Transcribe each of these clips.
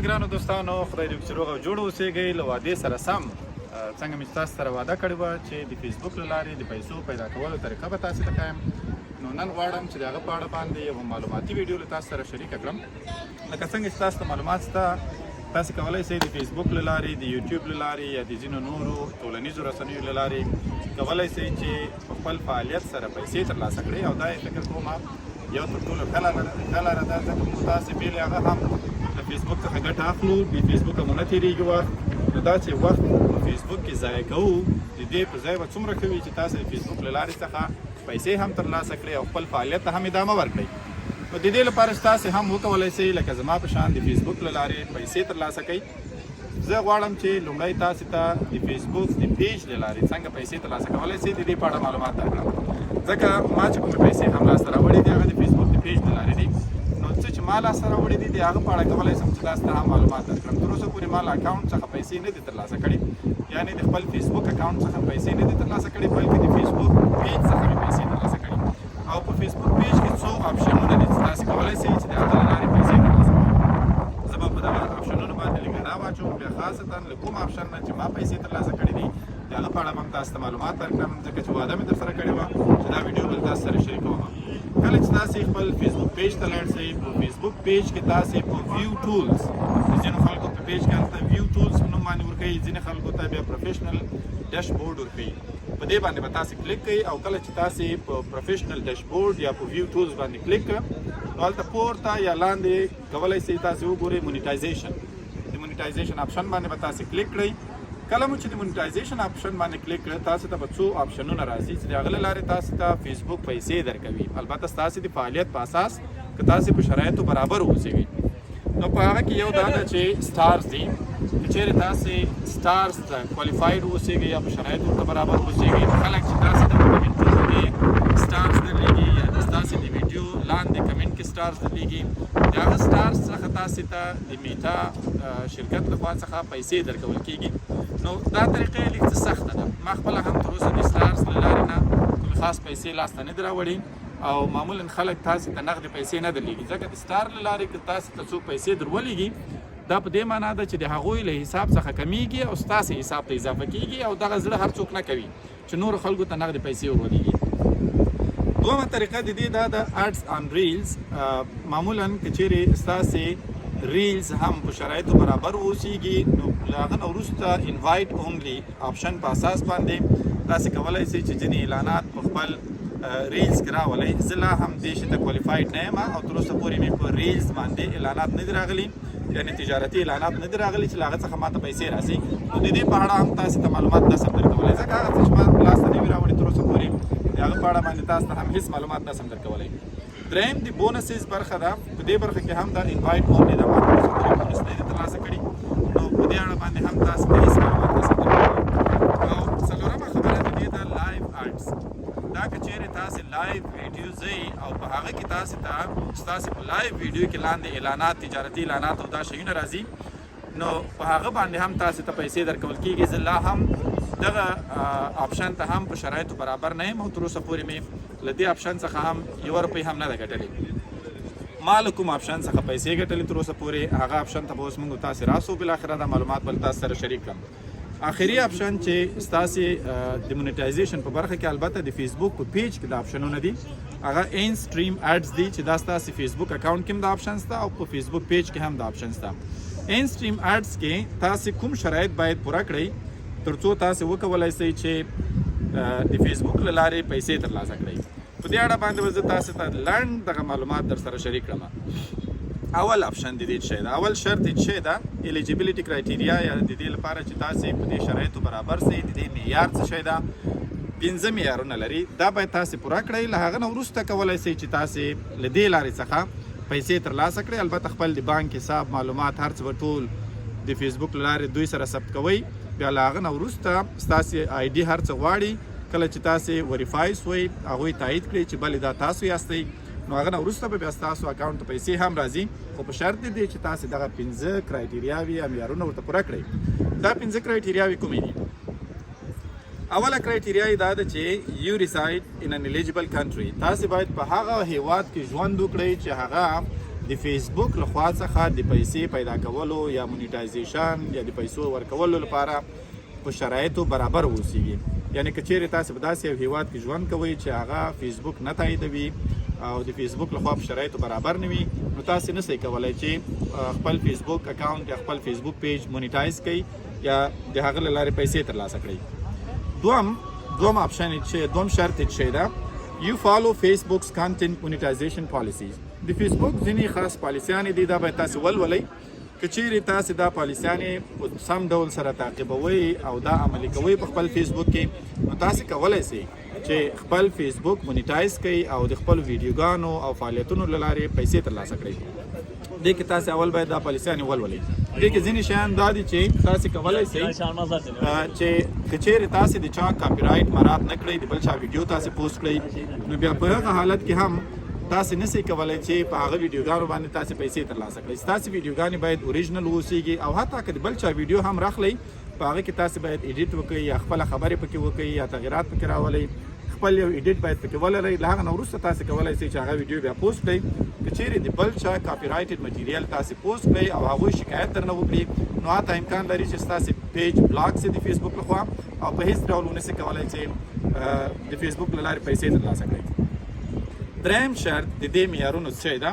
ګرانو دوستانو، خدای دې چې روغ او جوړ اوسېږئ. له وعدې سره سم څنګه مې تاسو سره وعده کړې وه چې د فیسبوک له لارې د پیسو پیدا کولو طریقه به تاسو ته ښیم. نو نن غواړم چې د هغه په اړه باندې یو معلوماتي ویډیو له تاسو سره شریکه کړم. لکه څنګه چې تاسو ته معلومات شته، تاسو کولی شئ د فیسبوک له لارې، د یوټیوب له لارې یا د ځینو نورو ټولنیزو رسنیو له لارې کولی شئ چې په خپل فعالیت سره پیسې ترلاسه کړئ. او دا یې فکر کوم یو تر ټولو ښه لاره ده، ځکه موږ تاسې بې له هغه هم د فیسبوک څخه ګټه اخلو. بې فیسبوکه مو نه تېرېږي وخت. نو دا چې وخت په فیسبوک کې ضایع کوو، د دې په ځای به څومره ښه وي چې تاسو د فیسبوک له لارې څخه پیسې هم ترلاسه کړئ او خپل فعالیت ته هم ادامه ورکړئ. نو د دې لپاره چې تاسې هم وکولی شئ لکه زما په شان د فیسبوک له لارې پیسې ترلاسه کړئ. زه غواړم چې لومړی تاسو ته د فیسبوک د پیج له لارې څنګه پیسې ترلاسه کولی شئ د دې په اړه معلومات درکړم. ځکه ما چې کومې پیسې هم لاسته راوړې دي هغه د فیسبوک د پیج له لارې دي. نو څه چې ما لاسته راوړې دي د هغه په اړه کولی شم چې تاسو ته هم معلومات درکړم. تر اوسه پورې ما له اکاونټ څخه پیسې نه دي ترلاسه کړې، یعنې د خپل فیسبوک اکاونټ څخه پیسې نه دي ترلاسه کړې، بلکې د فیسبوک پیج څخه مې پیسې ترلاسه کړې. او په فیسبوک پیج کې څو آپشنونه دي چې تاسو کولی شئ چې د هغه له لارې پیسې ترلاسه کړئ. زه به په دغه آپشنونو باندې لږ را واچوم، بیا خاصتا له کوم آپشن نه چې ما پیسې ترلاسه کړې دي د هغه په اړه به هم تاسو ته معلومات درکړم، ځکه چې وعده مې درسره کړې وه چې دا ویډیو به تاسو سره شریکوم. کله چې تاسې خپل فیسبوک پیج ته لاړ شئ، په فیسبوک پیج کې تاسې په ویو ټولز، ځینو خلکو په پیج کې هلته ویو ټولز په نوم باندې ورکوي، ځینې خلکو ته بیا پروفیشنل ډیشبورډ ورکوي. په دې باندې به تاسې کلیک کوئ او کله چې تاسې په پروفیشنل ډیشبورډ یا په ویو ټولز باندې کلیک کړه، نو هلته پورته یا لاندې کولی شئ تاسې وګورئ مونیټایزیشن. د مونیټایزیشن آپشن باندې به تاسې کلیک کړئ. کله مو چې د مونیټایزیشن آپشن باندې کلیک کړئ، تاسو ته به څو آپشنونه راځي چې د هغه له لارې تاسو ته فیسبوک پیسې درکوي، البته ستاسې د فعالیت په اساس که تاسې په شرایطو برابر واوسئ. نو په هغه کې یو دا ده چې سټارز دي. که چیرې تاسې سټارز ته کوالیفاید واوسئ یا په شرایطو ورته برابر واوسئ، خلک چې تاسې ته په کمنټونو کې سټارز درلېږي یا ستاسې د ویډیو لاندې کمنټ کې سټارز درلېږي، د هغه سټارز څخه تاسې ته د میټا شرکت لخوا څخه پیسې درکول کېږي. نو دا طریقه یې لږ څه سخته ده. ما خپله هم تر اوسه د سټارز له لارې نه کومې خاص پیسې لاسته نه دي راوړي، او معمولا خلک تاسې ته نغدې پیسې نه درلېږي، ځکه د سټار له لارې که تاسې ته څوک پیسې درولېږي، دا په دې معنا ده چې د هغوی له حساب څخه کمیږي او ستاسې حساب ته اضافه کېږي، او دغه زړه هر څوک نه کوي چې نورو خلکو ته نغدې پیسې ورولېږي. دومه طریقه د دې دا د اډز آن ریلز. معمولا که چیرې ستاسې ریلز هم په شرایطو برابر اوسېږي، نو له هغه نه وروسته انوایټ اونلی آپشن په اساس باندې تاسې کولی شئ چې ځینې اعلانات په خپل ریلز کې راولئ. زه لا هم دې شي ته کوالیفاید نه یم او تر اوسه پورې مې په ریلز باندې اعلانات نه دي راغلي، یعنې تجارتي اعلانات نه دي راغلي چې له هغه څخه ماته پیسې راځي. نو د دې په اړه هم تاسې ته معلومات نسم درکولی، ځکه هغه څه چې ما لاسته نه وي راوړي تر اوسه پورې د هغه په اړه باندې تاسو ته هم هېڅ معلومات نسم درکولی. دریم د بونسز برخه ده. په دې برخه کې هم دا انوایټ اونلی ده، ما تر اوسه پورې بونس نه دي ترلاسه کړي، نو په دې اړه باندې هم تاسو ته هېڅ معلومات نسم درکولی. او څلورمه خبره د دې ده لایو اډز. دا که چیرې تاسې لایو ویډیو ځئ او په هغه کې تاسې ته ستاسې په لایو ویډیو کې لاندې اعلانات، تجارتي اعلانات او دا شیونه راځي، نو په هغه باندې هم تاسې ته پیسې درکول کېږي. زه لا هم دغه آپشن ته هم په شرایطو برابر نه یم او تر اوسه پورې مې له دې آپشن څخه هم یوه روپۍ هم نه ده ګټلې. ما له کوم آپشن څخه پیسې ګټلې تر اوسه پورې، هغه آپشن ته به اوس موږ تاسې راسو، بالاخره دا معلومات به تاسو سره شریک کړم. آخري آپشن چې ستاسې د مونیټایزیشن په برخه کې، البته د فیسبوک په پیج کې د آپشنونه دي، هغه ان سټریم اډز دي چې دا ستاسې فیسبوک اکاونټ کې هم د آپشن شته او په فیسبوک پیج کې هم د آپشن شته. ان سټریم اډز کې تاسې کوم شرایط باید پوره کړئ تر څو تاسې وکولی شئ چې د فیسبوک له لارې پیسې ترلاسه کړئ. په دې اړه باندې به زه تاسې ته لنډ دغه معلومات در سره شریک کړم. اول آپشن د دې شی ده، اول شرط یې شی ده الیجیبیلیټي کرایټیریا، یا د دې لپاره چې تاسې په دې شرایطو برابر شئ. د دې معیار څه شی ده؟ 5 معیارونه لري، دا باید تاسې پوره کړئ. له هغه نه وروسته کولی شئ چې تاسې له دې لارې څخه پیسې ترلاسه کړئ. البته خپل د بانک حساب معلومات هر څه به ټول د فیسبوک له لارې دوی سره ثبت کوئ. بیا له هغه نه وروسته ستاسې آی ډي هر څه غواړي، کله چې تاسې وریفای شوئ هغوی تایید کړئ چې بلې دا تاسو یاستئ، نو هغه نه وروسته به بیا ستاسو اکاونټ ته پیسې هم راځي، خو په شرط دی چې تاسې دغه 5 کرایټیریاوې یا معیارونه ورته پوره کړئ. دا 5 کرایټیریاوې کومې دي؟ اوله کرایټیریا دا ده چې یو ریساید ان ان الیجیبل کنټری. تاسې باید په هغه هیواد کې ژوند وکړئ چې هغه د فیسبوک لخوا څخه د پیسې پیدا کولو یا مونیټایزیشن یا د پیسو ورکولو لپاره په شرایطو برابر اوسیږي. یعنی که چیرې تاسو په داسې یو هیواد کې ژوند کوئ چې هغه فیسبوک نه تاییدوي او د فیسبوک لخوا په شرایطو برابر نه وي، نو تاسو نشئ کولی چې خپل فیسبوک اکاونټ یا خپل فیسبوک پیج مونیټایز کړئ یا د هغه له لارې پیسې ترلاسه کړئ. دوم اپشن چې دوم شرط چې ده یو فالو فیسبوکس کانټینټ مونیټایزیشن پالیسیز. د فیسبوک ځینې خاص پالیسیانې دي، دا باید تاسو ولولئ. که چیرې تاسو دا پالیسیانې په سم ډول سره تعقیبوئ او دا عملي کوئ په خپل فیسبوک کې، نو تاسو کولی شئ چې خپل فیسبوک مونیټایز کړئ او د خپل ویډیوګانو او فعالیتونو له لارې پیسې ترلاسه کړئ. دې کې تاسو اول باید دا پالیسیانې ولولئ. دې کې ځینې شیان دا دي چې تاسو کولی شئ چې که چیرې تاسو د چا کاپي رایټ مراعات نه کړئ، د بل چا ویډیو تاسو پوسټ کړئ، نو بیا په هغه حالت کې هم تاسو نشئ کولی چې په هغه ویډیوګانو باندې تاسو پیسې ترلاسه کړئ. ستاسو ویډیوګانې باید اوریجنل واوسیږي او حتی که د بل چا ویډیو هم راخلئ، په هغه کې تاسو باید ایډیټ وکړئ یا خپله خبرې پکې وکړئ یا تغیرات پکې راولئ. خپل یو ایډیټ باید پکې ولرئ. له هغه نه وروسته تاسو کولی شئ چې هغه ویډیو بیا پوسټ کړئ. که چیرې د بل چا کاپي رایټډ مټیریل تاسو پوسټ کړئ او هغوی شکایت درنه وکړي، نو حتی امکان لري چې ستاسو پیج بلاک شي د فیسبوک لخوا او په هیڅ ډول ونشئ کولی چې د فیسبوک له لارې پیسې ترلاسه کړئ. دریم شرط د دې معیارونو څه ده؟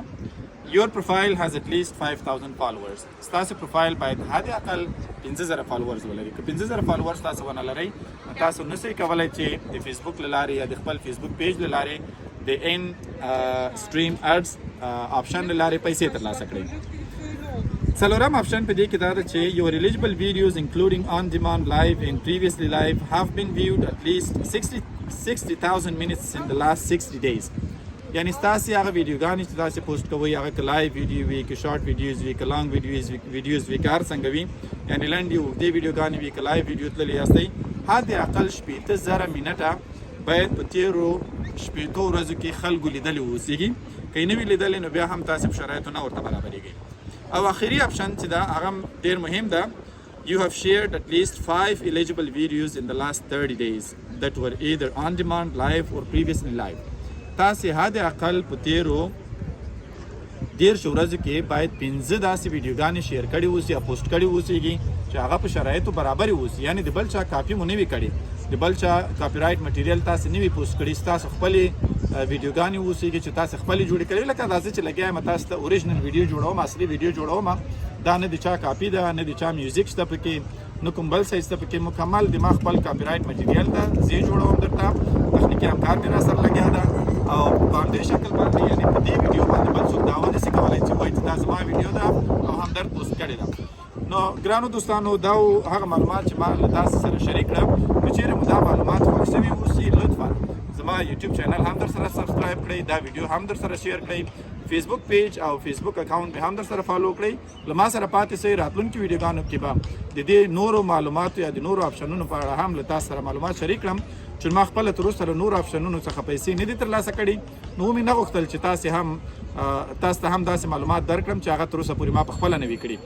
یور پروفایل هاز at least 5000 followers. ستاسو پروفایل باید حد اقل 5000 فالوورز ولري. که 5000 فالوورز تاسو ونه لرئ، تاسو نشئ کولی چې د فیسبوک له لارې یا د خپل فیسبوک پیج له لارې د ان سټریم اډز آپشن له لارې پیسې ترلاسه کړئ. څلورم آپشن په دې کې دا ده چې your eligible videos including on demand live and previously live have been viewed at least 60,000 minutes in the last 60 days. یعنی ستاسو هغه ویډیوګانې چې تاسو پوسټ کوئ، هغه که لایو ویډیو وي، که شارټ ویډیوز وي، که لانګ ویډیوز وي، که هر څنګه وي، یعنی لنډې اوږدې ویډیوګانې وي، که لایو ویډیو تللی یاستئ، حد اقل 80,000 منټه باید په تیرو 80 ورځو کې خلکو لیدلې واوسیږي. که یې نه وي لیدلې نو بیا هم تاسو په شرایطو نه ورته برابرېږئ. او آخري اپشن چې ده هغه ډېر مهم ده. You have shared at least 5 eligible videos in the last 30 days that were either on demand, live or previously live. تاسو حد اقل په تیرو 10 ورځو کې باید 15 داسې ویډیوګانې شیر کړي اوسي یا پوسټ کړي اوسیږي چې هغه په شرایطو برابر اوسي. یعنی د بل چا کاپي مو نه وي کړي، د بل چا کاپي رایټ مټیریل تاسو نه وي پوسټ کړي، تاسو خپلې ویډیوګانې اوسیږي چې تاسو خپلې جوړې کړئ. لکه دا چې لګیا یم تاسو ته اوریجنل ویډیو جوړوم، اصلي ویډیو جوړوم، دا نه د چا کاپي ده، نه د چا میوزیک شته پکې، نه کوم بل څه شته پکې، مکمل د ما خپل کاپي رایټ مټیریل ده، زه جوړوم درته، تخنیکي همکار مې را سره لګیا ده او په همدې شکل باندې یعنی په دې ویډیو باندې بل څوک دا ونشي کولی چې وایي چې دا زما ویډیو ده او همدرد پوسټ کړې ده. نو ګرانو دوستانو، دا هغه معلومات چې ما له تاسو سره شریک کړم. که چیرې مو دا معلومات خوښ شوي اوسي، لطفا زما یوټیوب چینل هم در سره سبسکرایب کړئ، دا ویډیو هم در سره شیر کړئ، فیسبوک پیج او فیسبوک اکاونټ مې هم در سره فالو کړئ. له ما سره پاتې شئ. راتلونکي ویډیوګانو کې به د دې نورو معلوماتو یا د نورو آپشنونو په اړه هم له تاسو سره معلومات شریک کړم چې ما خپله تر اوسه له نورو آپشنونو څخه پیسې نه دي ترلاسه کړي. نو مې نه غوښتل چې تاسو ته هم داسې معلومات درکړم چې هغه تر اوسه پورې ما پخپله نه وي کړي.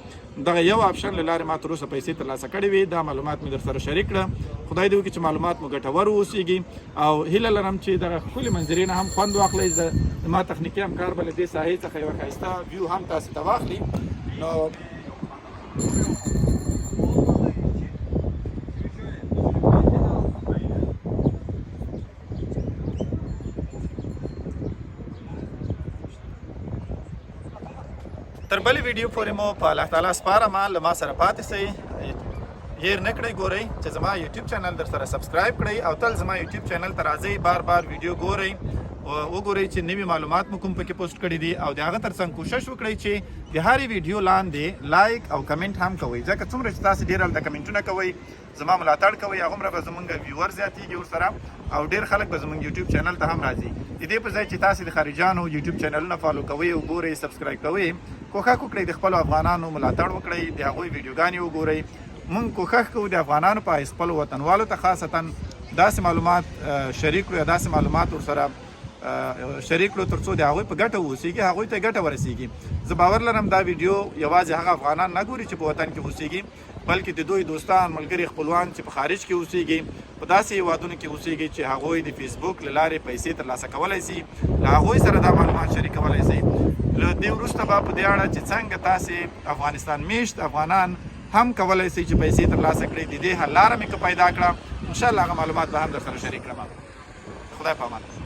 دغه یو آپشن له لارې ما تر اوسه پیسې ترلاسه کړې وي، دا معلومات مې در سره شریک کړه. خدای دې وکړي چې معلومات مو ګټور واوسیږي او هیله لرم چې دغه ښکلې منظرې نه هم خوند واخلئ. زما تخنیکي همکار به له دې ساحې څخه یوه ښایسته ویو هم تاسو ته واخلي. نو تر بلې ویډیو پورې مو په الله تعالی سپارم، له ما سره پاتې شئ. هیر نه کړئ، ګورئ چې زما یوټیوب چینل در سره سبسکرایب کړئ او تل زما یوټیوب چینل ته راځئ، بار بار ویډیو ګورئ، وګورئ چې نوي معلومات مو کوم پکې پوسټ کړي دي او د هغه ترڅنګ کوشش وکړئ چې د هرې ویډیو لاندې لایک او کمنټ هم کوئ، ځکه څومره چې تاسو ډېر هلته کمنټونه کوئ، زما ملاتړ کوئ، هغومره به زموږ ویور زیاتېږي ورسره او ډېر خلک به زموږ یوټیوب چینل ته هم راځي. د دې په ځای چې تاسو د خارجانو یوټیوب چینلونه فالو کوئ او ګورئ، سبسکرایب کوئ، کوښښ وکړئ د خپلو افغانانو ملاتړ وکړئ، د هغوی ویډیوګانې وګورئ. موږ کوښښ کوو د افغانانو په حیث خپلو وطنوالو ته خاصتا داسې معلومات شریک کړو یا داسې معلومات ورسره شریک کړو تر څو د هغوی په ګټه واوسیږي، هغوی ته ګټه ورسیږي. زه باور لرم دا ویډیو یوازې هغه افغانان نه ګوري چې په وطن کې اوسیږي، بلکې د دوی دوستان ملګري خپلوان چې په خارج کې اوسېږي په داسې هیوادونو کې اوسېږي چې هغوی د فیسبوک له لارې پیسې ترلاسه کولی شي له هغوی سره دا معلومات شریکولی شي. له دې وروسته به په دې اړه چې څنګه تاسې افغانستان میشت افغانان هم کولی شي چې پیسې ترلاسه کړي د دې حل لاره مې که پیدا کړه انشاءالله هغه معلومات به هم در سره شریک کړم. خدای په امان.